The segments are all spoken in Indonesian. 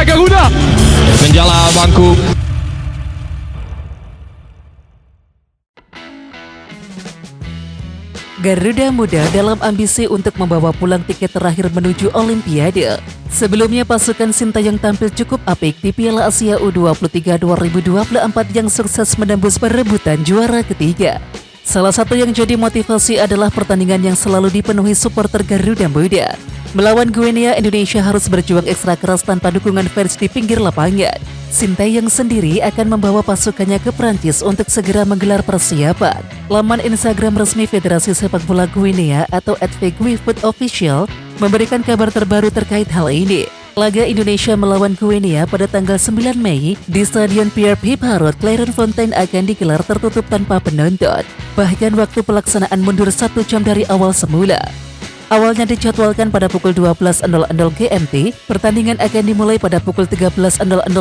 Garuda menjala bangku. Garuda Muda dalam ambisi untuk membawa pulang tiket terakhir menuju Olimpiade. Sebelumnya pasukan Sintayong tampil cukup apik di Piala Asia U23 2024 yang sukses menembus perebutan juara ketiga. Salah satu yang jadi motivasi adalah pertandingan yang selalu dipenuhi supporter Garuda Muda. Melawan Guinea, Indonesia harus berjuang ekstra keras tanpa dukungan fans di pinggir lapangan. Sintayong sendiri akan membawa pasukannya ke Prancis untuk segera menggelar persiapan. Laman Instagram resmi Federasi Sepak Bola Guinea atau @VGuiFootOfficial memberikan kabar terbaru terkait hal ini. Laga Indonesia melawan Guinea pada tanggal 9 Mei di Stadion Pierre Pipparot, Clairefontaine akan digelar tertutup tanpa penonton. Bahkan waktu pelaksanaan mundur 1 jam dari awal semula. Awalnya dijadwalkan pada pukul 12.00 GMT, pertandingan akan dimulai pada pukul 13.00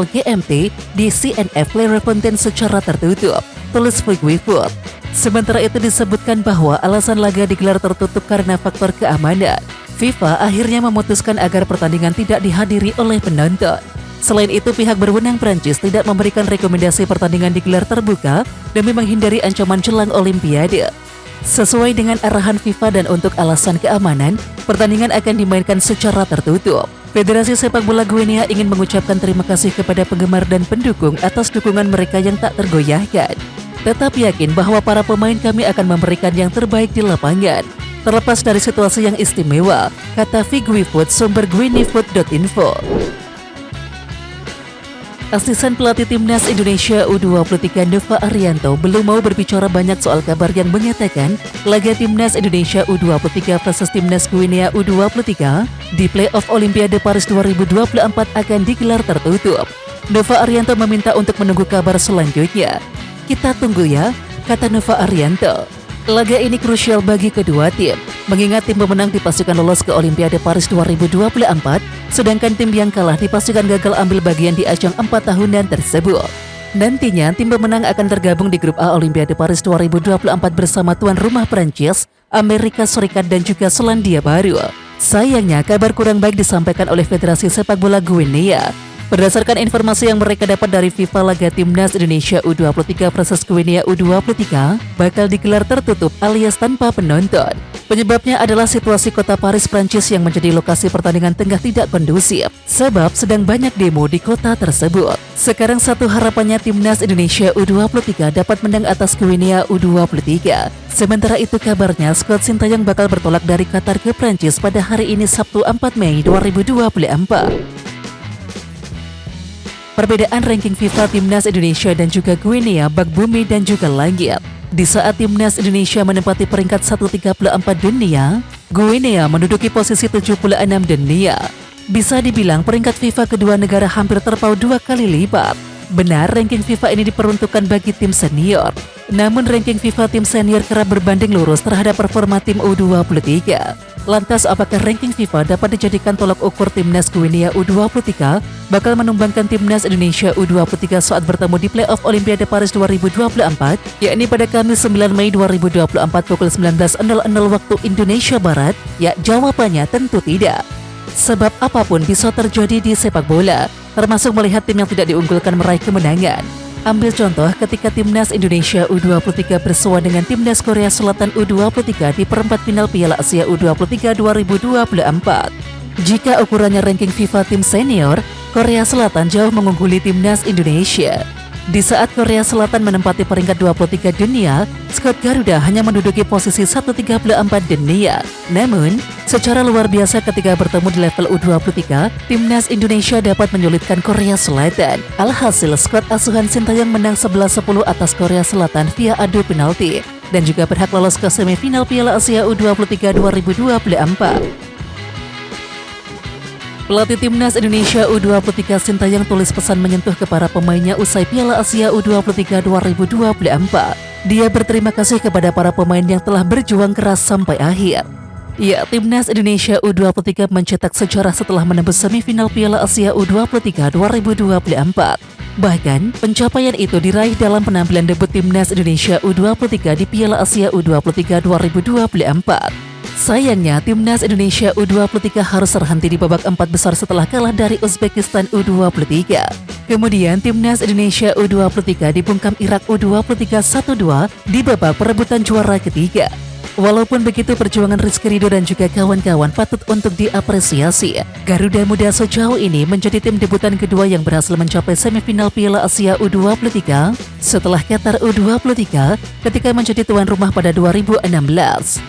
GMT di CNF Clairefontaine secara tertutup, tulis VGuiFoot. Sementara itu disebutkan bahwa alasan laga digelar tertutup karena faktor keamanan. FIFA akhirnya memutuskan agar pertandingan tidak dihadiri oleh penonton. Selain itu, pihak berwenang Prancis tidak memberikan rekomendasi pertandingan digelar terbuka demi menghindari ancaman jelang Olimpiade. Sesuai dengan arahan FIFA dan untuk alasan keamanan, pertandingan akan dimainkan secara tertutup. Federasi Sepak Bola Guinea ingin mengucapkan terima kasih kepada penggemar dan pendukung atas dukungan mereka yang tak tergoyahkan. Tetap yakin bahwa para pemain kami akan memberikan yang terbaik di lapangan, terlepas dari situasi yang istimewa, kata VGuiFoot sumber guineafoot.info. Asisten pelatih Timnas Indonesia U23 Nova Arianto belum mau berbicara banyak soal kabar yang menyatakan laga Timnas Indonesia U23 versus Timnas Guinea U23 di playoff Olimpiade Paris 2024 akan digelar tertutup. Nova Arianto meminta untuk menunggu kabar selanjutnya. Kita tunggu ya, kata Nova Arianto. Laga ini krusial bagi kedua tim, mengingat tim pemenang dipastikan lolos ke Olimpiade Paris 2024, sedangkan tim yang kalah dipastikan gagal ambil bagian di ajang 4 tahunan tersebut. Nantinya, tim pemenang akan tergabung di grup A Olimpiade Paris 2024 bersama tuan rumah Prancis, Amerika Serikat dan juga Selandia Baru. Sayangnya, kabar kurang baik disampaikan oleh Federasi Sepak Bola Guinea. Berdasarkan informasi yang mereka dapat dari FIFA, laga Timnas Indonesia U23 versus Guinea U23 bakal digelar tertutup alias tanpa penonton. Penyebabnya adalah situasi kota Paris, Prancis yang menjadi lokasi pertandingan tengah tidak kondusif, sebab sedang banyak demo di kota tersebut. Sekarang satu harapannya Timnas Indonesia U23 dapat menang atas Guinea U23. Sementara itu kabarnya skuad Sintayong bakal bertolak dari Qatar ke Prancis pada hari ini Sabtu 4 Mei 2024. Perbedaan ranking FIFA Timnas Indonesia dan juga Guinea bak bumi dan juga langit. Di saat Timnas Indonesia menempati peringkat 134 dunia, Guinea menduduki posisi 76 dunia. Bisa dibilang peringkat FIFA kedua negara hampir terpaut 2 kali lipat. Benar, ranking FIFA ini diperuntukkan bagi tim senior. Namun ranking FIFA tim senior kerap berbanding lurus terhadap performa tim U23. Lantas apakah ranking FIFA dapat dijadikan tolak ukur Timnas Guinea U23 bakal menumbangkan Timnas Indonesia U23 saat bertemu di playoff Olimpiade Paris 2024, yakni pada Kamis 9 Mei 2024 pukul 19.00 waktu Indonesia Barat? Ya, jawabannya tentu tidak. Sebab apapun bisa terjadi di sepak bola, termasuk melihat tim yang tidak diunggulkan meraih kemenangan. Ambil contoh ketika Timnas Indonesia U23 bersua dengan Timnas Korea Selatan U23 di perempat final Piala Asia U23 2024. Jika ukurannya ranking FIFA tim senior, Korea Selatan jauh mengungguli Timnas Indonesia. Di saat Korea Selatan menempati peringkat 23 dunia, skuad Garuda hanya menduduki posisi 134 dunia. Namun, secara luar biasa ketika bertemu di level U23, Timnas Indonesia dapat menyulitkan Korea Selatan. Alhasil, skuad asuhan Sintayong menang 11-10 atas Korea Selatan via adu penalti dan juga berhak lolos ke semifinal Piala Asia U23 2024. Pelatih Timnas Indonesia U23 Sintayong tulis pesan menyentuh ke para pemainnya usai Piala Asia U23 2024. Dia berterima kasih kepada para pemain yang telah berjuang keras sampai akhir. Ya, Timnas Indonesia U23 mencetak sejarah setelah menembus semifinal Piala Asia U23 2024. Bahkan, pencapaian itu diraih dalam penampilan debut Timnas Indonesia U23 di Piala Asia U23 2024. Sayangnya, timnas Indonesia U23 harus terhenti di babak 4 besar setelah kalah dari Uzbekistan U23. Kemudian, timnas Indonesia U23 dibungkam Irak U23 1-2 di babak perebutan juara ketiga. Walaupun begitu, perjuangan Rizky Ridho dan juga kawan-kawan patut untuk diapresiasi. Garuda Muda sejauh ini menjadi tim debutan kedua yang berhasil mencapai semifinal Piala Asia U23 setelah Qatar U23 ketika menjadi tuan rumah pada 2016.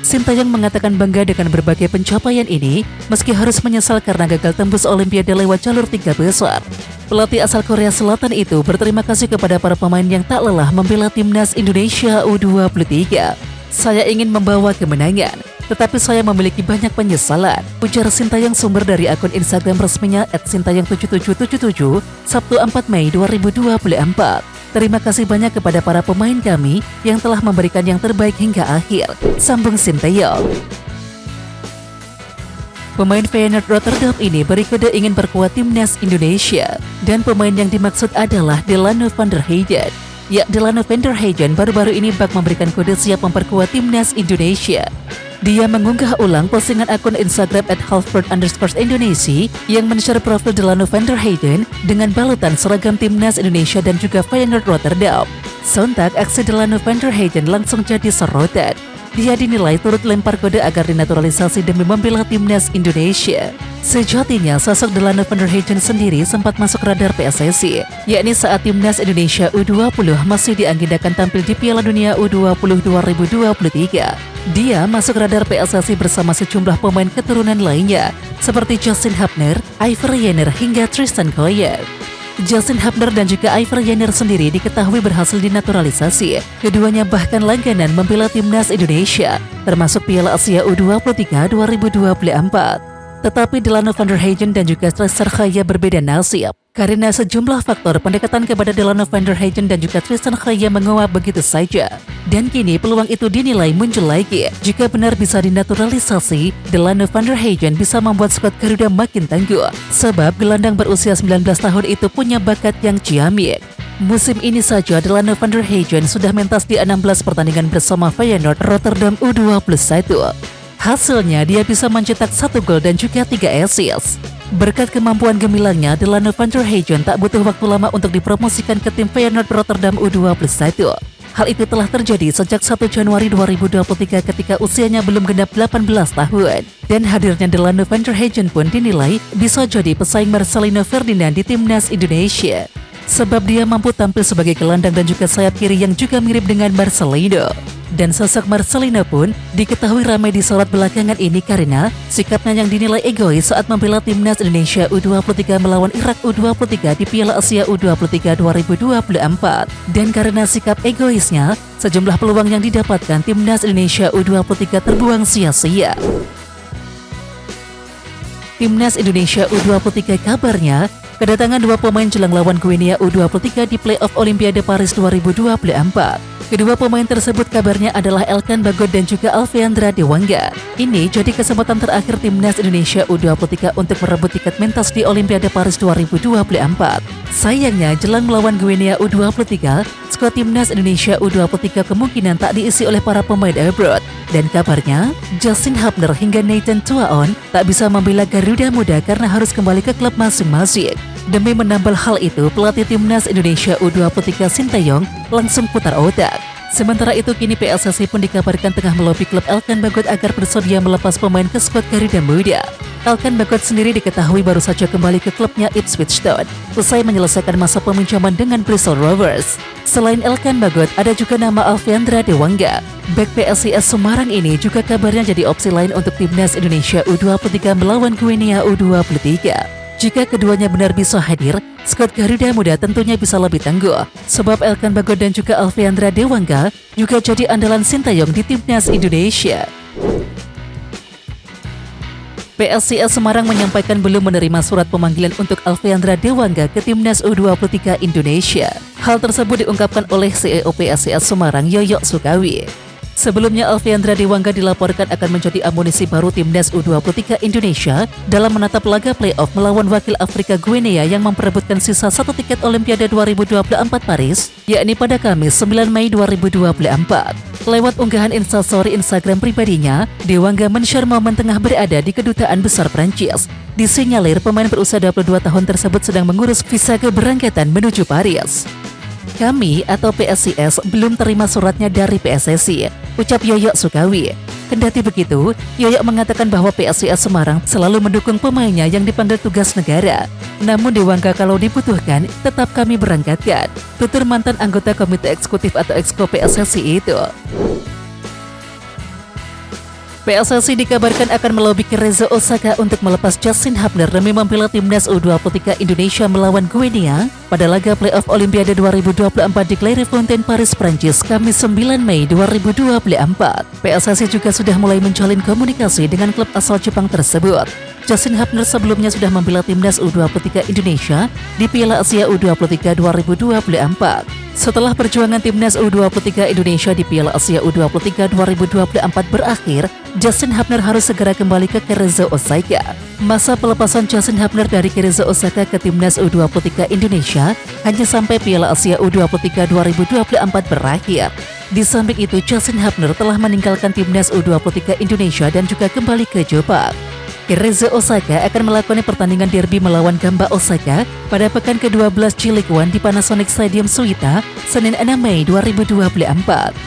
Sintayong mengatakan bangga dengan berbagai pencapaian ini meski harus menyesal karena gagal tembus Olimpiade lewat jalur 3 besar. Pelatih asal Korea Selatan itu berterima kasih kepada para pemain yang tak lelah membela timnas Indonesia U23. Saya ingin membawa kemenangan, tetapi saya memiliki banyak penyesalan, ujar Sintayong sumber dari akun Instagram resminya @sintayong7777 Sabtu 4 Mei 2024. Terima kasih banyak kepada para pemain kami yang telah memberikan yang terbaik hingga akhir, sambung Sintayong. Pemain Feyenoord Rotterdam ini berkode ingin perkuat timnas Indonesia, dan pemain yang dimaksud adalah Delano van der Heyden. Ya, Delano van der Heyden baru-baru ini bak memberikan kode siap memperkuat timnas Indonesia. Dia mengunggah ulang postingan akun Instagram @halfbird_Indonesia yang men-share profil Delano van der Heyden dengan balutan seragam timnas Indonesia dan juga Feyenoord Rotterdam. Sontak, aksi Delano van der Heyden langsung jadi sorotan. Dia dinilai turut lempar kode agar dinaturalisasi demi membela timnas Indonesia. Sejatinya, sosok Delano van der Heyden sendiri sempat masuk radar PSSI, yakni saat timnas Indonesia U20 masih diagendakan tampil di Piala Dunia U20 2023. Dia masuk radar PSSI bersama sejumlah pemain keturunan lainnya, seperti Justin Hubner, Iver Jenner, hingga Tristan Collier. Justin Hubner dan juga Iver Jenner sendiri diketahui berhasil dinaturalisasi. Keduanya bahkan langganan membela timnas Indonesia, termasuk Piala Asia U23 2024. Tetapi Delano van der Heyden dan juga Tristan Khaya berbeda nasib. Karena sejumlah faktor, pendekatan kepada Delano van der Heyden dan juga Tristan Khaya menguap begitu saja. Dan kini peluang itu dinilai muncul lagi. Jika benar bisa dinaturalisasi, Delano van der Heyden bisa membuat skuad Garuda makin tangguh. Sebab gelandang berusia 19 tahun itu punya bakat yang ciamik. Musim ini saja Delano van der Heyden sudah mentas di 16 pertandingan bersama Feyenoord Rotterdam U21. Hasilnya, dia bisa mencetak 1 gol dan juga 3 assist. Berkat kemampuan gemilangnya, Delano van der Heyden tak butuh waktu lama untuk dipromosikan ke tim Feyenoord Rotterdam U21. Hal itu telah terjadi sejak 1 Januari 2023 ketika usianya belum genap 18 tahun. Dan hadirnya Delano van der Heyden pun dinilai bisa jadi pesaing Marcelino Ferdinand di timnas Indonesia. Sebab dia mampu tampil sebagai gelandang dan juga sayap kiri yang juga mirip dengan Marcelino. Dan sosok Marcelino pun diketahui ramai disorot belakangan ini karena sikapnya yang dinilai egois saat membela timnas Indonesia U23 melawan Irak U23 di Piala Asia U23 2024. Dan karena sikap egoisnya, sejumlah peluang yang didapatkan timnas Indonesia U23 terbuang sia-sia. Timnas Indonesia U23 kabarnya kedatangan 2 pemain jelang lawan Guinea U23 di playoff Olimpiade Paris 2024. Kedua pemain tersebut kabarnya adalah Elkan Bagot dan juga Alfeandra Dewangga. Ini jadi kesempatan terakhir timnas Indonesia U23 untuk merebut tiket mentas di Olimpiade Paris 2024. Sayangnya, jelang melawan Guinea U23, skuad timnas Indonesia U23 kemungkinan tak diisi oleh para pemain abroad. Dan kabarnya, Justin Hubner hingga Nathan Tuaon tak bisa membela Garuda Muda karena harus kembali ke klub masing-masing. Demi menambal hal itu, pelatih timnas Indonesia U23 Sintayong langsung putar otak. Sementara itu, kini PSSI pun dikabarkan tengah melobi klub Elkan Bagot agar bersedia melepas pemain ke skuad Garuda Muda. Elkan Bagot sendiri diketahui baru saja kembali ke klubnya Ipswich Town usai menyelesaikan masa peminjaman dengan Bristol Rovers. Selain Elkan Bagot, ada juga nama Alfeandra Dewangga. Bek PSIS Semarang ini juga kabarnya jadi opsi lain untuk timnas Indonesia U23 melawan Guinea U23. Jika keduanya benar bisa hadir, skuad Garuda Muda tentunya bisa lebih tangguh. Sebab Elkan Bagot dan juga Alfeandra Dewangga juga jadi andalan Sintayong di timnas Indonesia. PSIS Semarang menyampaikan belum menerima surat pemanggilan untuk Alfeandra Dewangga ke timnas U23 Indonesia. Hal tersebut diungkapkan oleh CEO PSIS Semarang, Yoyo Sukawi. Sebelumnya, Alfeandra Dewangga dilaporkan akan menjadi amunisi baru timnas U23 Indonesia dalam menatap laga playoff melawan wakil Afrika Guinea yang memperebutkan sisa 1 tiket Olimpiade 2024 Paris, yakni pada Kamis 9 Mei 2024. Lewat unggahan instastory Instagram pribadinya, Dewangga men-share momen tengah berada di Kedutaan Besar Prancis. Disinyalir pemain berusia 22 tahun tersebut sedang mengurus visa keberangkatan menuju Paris. Kami atau PSIS belum terima suratnya dari PSSI, ucap Yoyo Sukawi. Kendati begitu, Yoyo mengatakan bahwa PSIS Semarang selalu mendukung pemainnya yang dipanggil tugas negara. Namun Dewangga kalau dibutuhkan, tetap kami berangkatkan, tutur mantan anggota Komite Eksekutif atau Exco PSSI itu. PSSI dikabarkan akan melobi ke Reza Osaka untuk melepas Justin Hubner demi membela timnas U23 Indonesia melawan Guinea pada laga playoff Olimpiade 2024 di Clairefontaine, Paris, Prancis, Kamis 9 Mei 2024. PSSI juga sudah mulai menjalin komunikasi dengan klub asal Jepang tersebut. Justin Hubner sebelumnya sudah membela timnas U23 Indonesia di Piala Asia U23 2024. Setelah perjuangan timnas U23 Indonesia di Piala Asia U23 2024 berakhir, Justin Hubner harus segera kembali ke Cerezo Osaka. Masa pelepasan Justin Hubner dari Cerezo Osaka ke timnas U23 Indonesia hanya sampai Piala Asia U23 2024 berakhir. Di samping itu, Justin Hubner telah meninggalkan timnas U23 Indonesia dan juga kembali ke Jepang. Cerezo Osaka akan melakoni pertandingan derby melawan Gamba Osaka pada pekan ke-12 G-League One di Panasonic Stadium Suita, Senin 6 Mei 2024.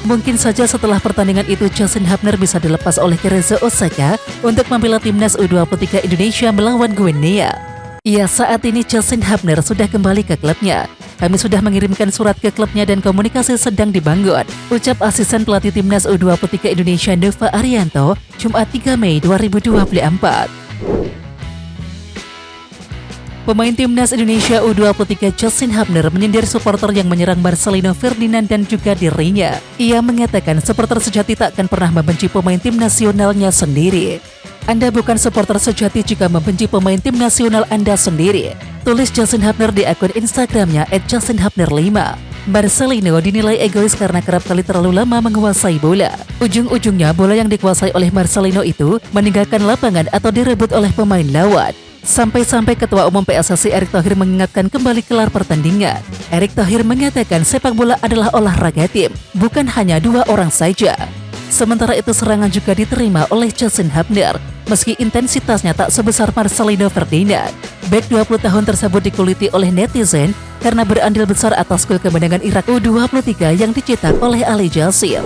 Mungkin saja setelah pertandingan itu Justin Hubner bisa dilepas oleh Cerezo Osaka untuk membela timnas U23 Indonesia melawan Guinea. Ya, saat ini Justin Hubner sudah kembali ke klubnya. Kami sudah mengirimkan surat ke klubnya dan komunikasi sedang dibangun, ucap asisten pelatih timnas U23 Indonesia Nova Arianto, Jumat 3 Mei 2024. Pemain timnas Indonesia U23 Justin Hubner menyindir supporter yang menyerang Marcelino Ferdinand dan juga dirinya. Ia mengatakan supporter sejati tak akan pernah membenci pemain tim nasionalnya sendiri. Anda bukan supporter sejati jika membenci pemain tim nasional Anda sendiri, tulis Justin Hubner di akun Instagramnya @justinhubner5. Marcelino dinilai egois karena kerap kali terlalu lama menguasai bola. Ujung-ujungnya bola yang dikuasai oleh Marcelino itu meninggalkan lapangan atau direbut oleh pemain lawan. Sampai-sampai Ketua Umum PSSI Erick Thohir mengingatkan kembali gelar pertandingan. Erick Thohir mengatakan sepak bola adalah olahraga tim, bukan hanya dua orang saja. Sementara itu serangan juga diterima oleh Justin Hubner, meski intensitasnya tak sebesar Marcelino Ferdinand. Bek 20 tahun tersebut dikuliti oleh netizen karena berandil besar atas gol kemenangan Irak U23 yang dicetak oleh Ali Jassim.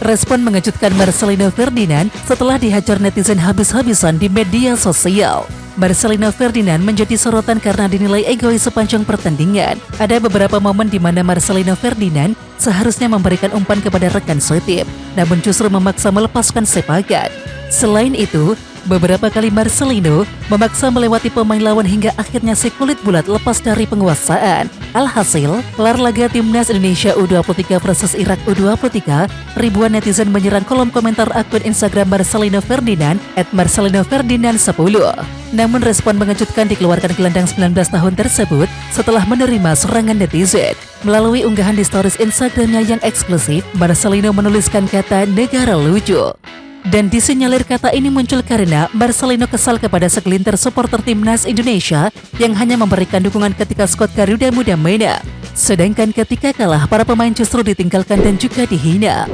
Respon mengejutkan Marcelino Ferdinand setelah dihajar netizen habis-habisan di media sosial. Marcelino Ferdinand menjadi sorotan karena dinilai egois sepanjang pertandingan. Ada beberapa momen di mana Marcelino Ferdinand seharusnya memberikan umpan kepada rekan setim, namun justru memaksa melepaskan sepakan. Selain itu, beberapa kali Marcelino memaksa melewati pemain lawan hingga akhirnya si kulit bulat lepas dari penguasaan. Alhasil, kelar laga timnas Indonesia U23 versus Irak U23, ribuan netizen menyerang kolom komentar akun Instagram Marcelino Ferdinand @marcelino_ferdinand10. Namun respon mengejutkan dikeluarkan gelandang 19 tahun tersebut setelah menerima serangan netizen. Melalui unggahan di stories Instagramnya yang eksklusif, Marcelino menuliskan kata negara lucu. Dan disinyalir kata ini muncul karena Marcelino kesal kepada segelintir supporter timnas Indonesia yang hanya memberikan dukungan ketika skuad Garuda Muda menang. Sedangkan ketika kalah, para pemain justru ditinggalkan dan juga dihina.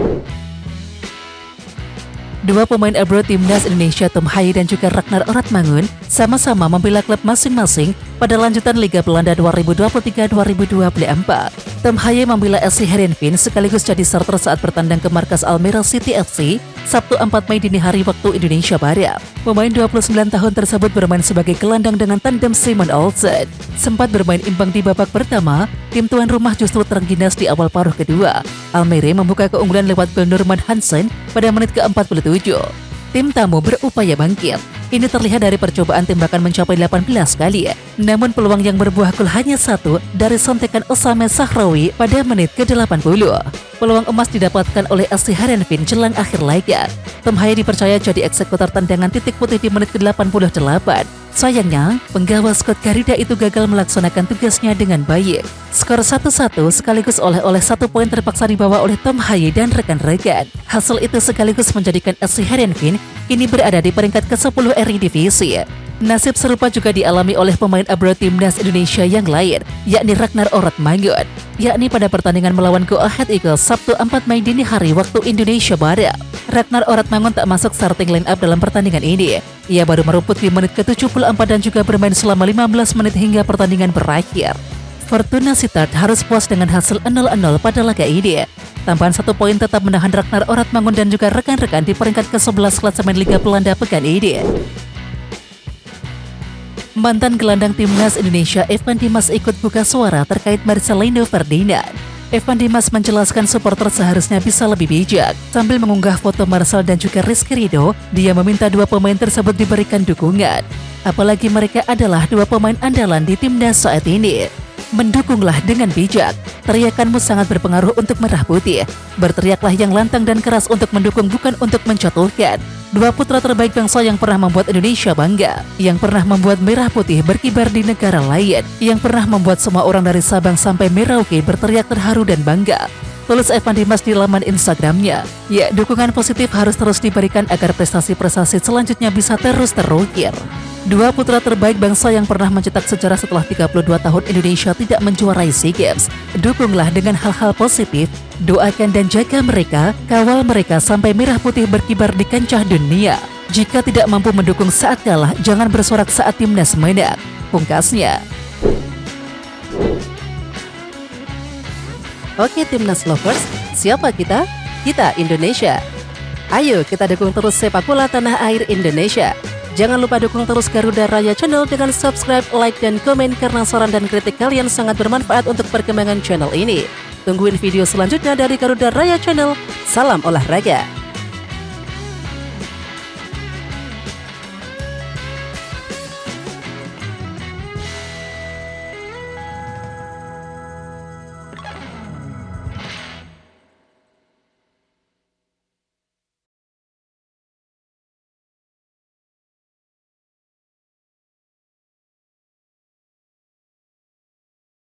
Dua pemain abroad timnas Indonesia Tom Haye dan juga Ragnar Oratmangun sama-sama membela klub masing-masing pada lanjutan Liga Belanda 2023-2024. Tom Haye membela SC Heerenveen sekaligus jadi starter saat bertandang ke markas Almere City FC Sabtu 4 Mei dini hari waktu Indonesia Barat. Pemain 29 tahun tersebut bermain sebagai gelandang dengan tandem Simon Olsen. Sempat bermain imbang di babak pertama, tim tuan rumah justru terengginas di awal paruh kedua. Almere membuka keunggulan lewat gol Norman Hansen pada menit ke-47. Tim tamu berupaya bangkit. Ini terlihat dari percobaan tembakan mencapai 18 kali. Namun peluang yang berbuah gol hanya satu dari sontekan Osame Sahrawi pada menit ke-80. Peluang emas didapatkan oleh SC Heerenveen jelang akhir laga. Tom Haye dipercaya jadi eksekutor tendangan titik putih di menit ke-88. Sayangnya, penggawa skuad Garuda itu gagal melaksanakan tugasnya dengan baik. Skor 1-1 sekaligus oleh-oleh 1 poin terpaksa dibawa oleh Tom Haye dan rekan-rekan. Hasil itu sekaligus menjadikan SC Heerenveen kini berada di peringkat ke-10 Eredivisie. Nasib serupa juga dialami oleh pemain abroad timnas Indonesia yang lain, yakni Ragnar Oratmangun, yakni pada pertandingan melawan Go Ahead Eagles Sabtu 4 Mei dini hari waktu Indonesia Barat. Ragnar Oratmangun tak masuk starting line up dalam pertandingan ini. Ia baru merumput di menit ke-74 dan juga bermain selama 15 menit hingga pertandingan berakhir. Fortuna Sittard harus puas dengan hasil 0-0 pada laga ini. Tambahan 1 poin tetap menahan Ragnar Oratmangun dan juga rekan-rekan di peringkat ke-11 klasemen Liga Belanda pekan ini. Mantan gelandang timnas Indonesia Evan Dimas ikut buka suara terkait Marcelino Ferdinand. Evan Dimas menjelaskan supporter seharusnya bisa lebih bijak. Sambil mengunggah foto Marcel dan juga Rizky Ridho, dia meminta dua pemain tersebut diberikan dukungan. Apalagi mereka adalah dua pemain andalan di timnas saat ini. Mendukunglah dengan bijak. Teriakanmu sangat berpengaruh untuk Merah Putih. Berteriaklah yang lantang dan keras untuk mendukung, bukan untuk menjatuhkan. Dua putra terbaik bangsa yang pernah membuat Indonesia bangga, yang pernah membuat Merah Putih berkibar di negara lain, yang pernah membuat semua orang dari Sabang sampai Merauke berteriak terharu dan bangga. Tulis Evan Dimas di laman Instagramnya. Ya, dukungan positif harus terus diberikan agar prestasi-prestasi selanjutnya bisa terus terukir. Dua putra terbaik bangsa yang pernah mencetak sejarah setelah 32 tahun Indonesia tidak menjuarai SEA Games. Dukunglah dengan hal-hal positif, doakan dan jaga mereka, kawal mereka sampai Merah Putih berkibar di kancah dunia. Jika tidak mampu mendukung saat kalah, jangan bersorak saat timnas menang, pungkasnya. Oke timnas lovers, siapa kita? Kita Indonesia. Ayo kita dukung terus sepak bola tanah air Indonesia. Jangan lupa dukung terus Garuda Raya Channel dengan subscribe, like, dan komen karena saran dan kritik kalian sangat bermanfaat untuk perkembangan channel ini. Tungguin video selanjutnya dari Garuda Raya Channel. Salam olahraga.